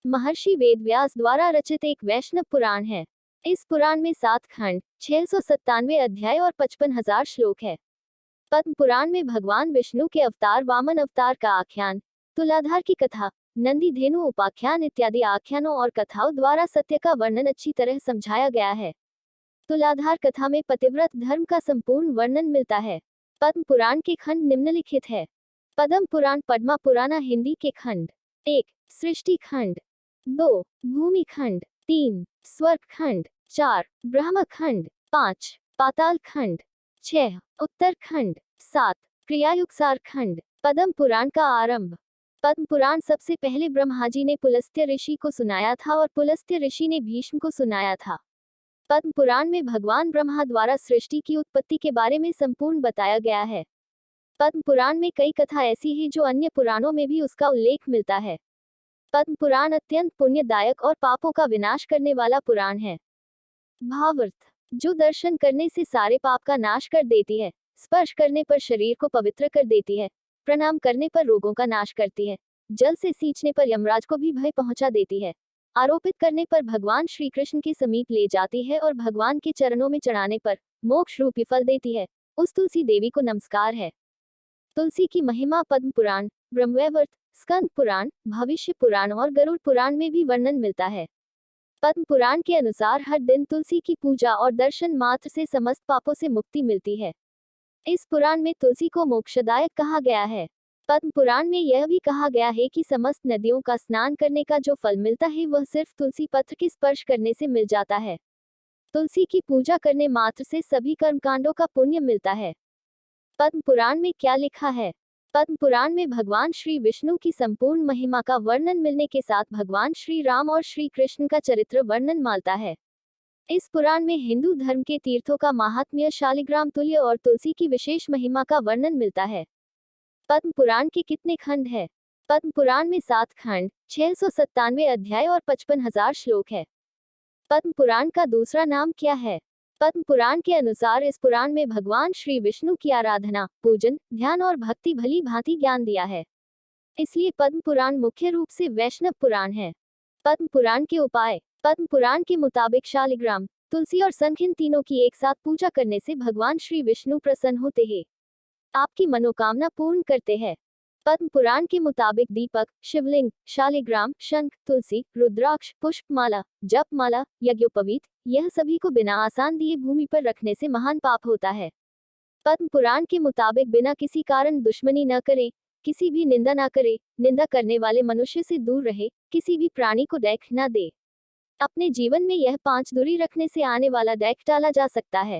महर्षि वेदव्यास द्वारा रचित एक वैष्णव पुराण है। इस पुराण में 7 खंड, 697 अध्याय और 55,000 श्लोक है। पद्म पुराण में भगवान विष्णु के अवतार वामन अवतार का आख्यान, तुलाधार की कथा, नंदी धेनु उपाख्यान इत्यादि आख्यानों और कथाओं द्वारा सत्य का वर्णन अच्छी तरह समझाया गया है। तुलाधार कथा में पतिव्रत धर्म का संपूर्ण वर्णन मिलता है। पद्म पुराण के खंड निम्नलिखित है। पद्म पुराण पद्मा पुराना हिंदी के खंड। 1. सृष्टि खंड। 2. भूमि खंड। 3. स्वर्ग खंड। 4. ब्रह्म खंड। 5. पाताल खंड। 6. उत्तर खंड। 7. क्रियायुगसार खंड। पद्म पुराण का आरंभ। पद्म पुराण सबसे पहले ब्रह्मा जी ने पुलस्त्य ऋषि को सुनाया था और पुलस्त्य ऋषि ने भीष्म को सुनाया था। पद्म पुराण में भगवान ब्रह्मा द्वारा सृष्टि की उत्पत्ति के बारे में संपूर्ण बताया गया है। पद्म पुराण में कई कथा ऐसी है जो अन्य पुराणों में भी उसका उल्लेख मिलता है। पद्म पुराण अत्यंत पुण्यदायक और पापों का विनाश करने वाला पुराण है। भावार्थ, जो दर्शन करने से सारे पाप का नाश कर देती है, स्पर्श करने पर शरीर को पवित्र कर देती है, प्रणाम करने पर रोगों का नाश करती है, जल से सींचने पर यमराज को भी भय पहुंचा देती है, आरोपित करने पर भगवान श्री कृष्ण के समीप ले जाती है और भगवान के चरणों में चढ़ाने पर मोक्ष रूपी फल देती है, उस तुलसी देवी को नमस्कार है। तुलसी की महिमा पद्म पुराण, ब्रह्मवैवर्त, स्कंद पुराण, भविष्य पुराण और गरुड़ पुराण में भी वर्णन मिलता है। पद्म पुराण के अनुसार हर दिन तुलसी की पूजा और दर्शन मात्र से समस्त पापों से मुक्ति मिलती है। इस पुराण में तुलसी को मोक्षदायक कहा गया है। पद्म पुराण में यह भी कहा गया है कि समस्त नदियों का स्नान करने का जो फल मिलता है वह सिर्फ तुलसी पत्र के स्पर्श करने से मिल जाता है। तुलसी की पूजा करने मात्र से सभी कर्मकांडों का पुण्य मिलता है। पद्म पुराण में क्या लिखा है? पद्म पुराण में भगवान श्री विष्णु की संपूर्ण महिमा का वर्णन मिलने के साथ भगवान श्री राम और श्री कृष्ण का चरित्र वर्णन मिलता है। इस पुराण में हिंदू धर्म के तीर्थों का महात्म्य, शालिग्राम तुल्य और तुलसी की विशेष महिमा का वर्णन मिलता है। पद्म पुराण के कितने खंड है? पद्म पुराण में 7 खंड, 697 अध्याय और 55,000 श्लोक है। पद्म पुराण का दूसरा नाम क्या है? पद्म पुराण के अनुसार इस पुराण में भगवान श्री विष्णु की आराधना, पूजन, ध्यान और भक्ति भली भांति ज्ञान दिया है। इसलिए पद्म पुराण मुख्य रूप से वैष्णव पुराण है। पद्म पुराण के उपाय। पद्म पुराण के मुताबिक शालिग्राम, तुलसी और शंख इन तीनों की एक साथ पूजा करने से भगवान श्री विष्णु प्रसन्न होते हैं, आपकी मनोकामना पूर्ण करते हैं। पद्म पुराण के मुताबिक दीपक, शिवलिंग, शालिग्राम, शंख, तुलसी, रुद्राक्ष, पुष्पमाला, जपमाला, यज्ञोपवीत, यह सभी को बिना आसान दिए भूमि पर रखने से महान पाप होता है। पद्म पुराण के मुताबिक बिना किसी कारण दुश्मनी न करे, किसी भी निंदा न करे, निंदा करने वाले मनुष्य से दूर रहे, किसी भी प्राणी को दैख न दे। अपने जीवन में यह 5 दूरी रखने से आने वाला दैख टाला जा सकता है।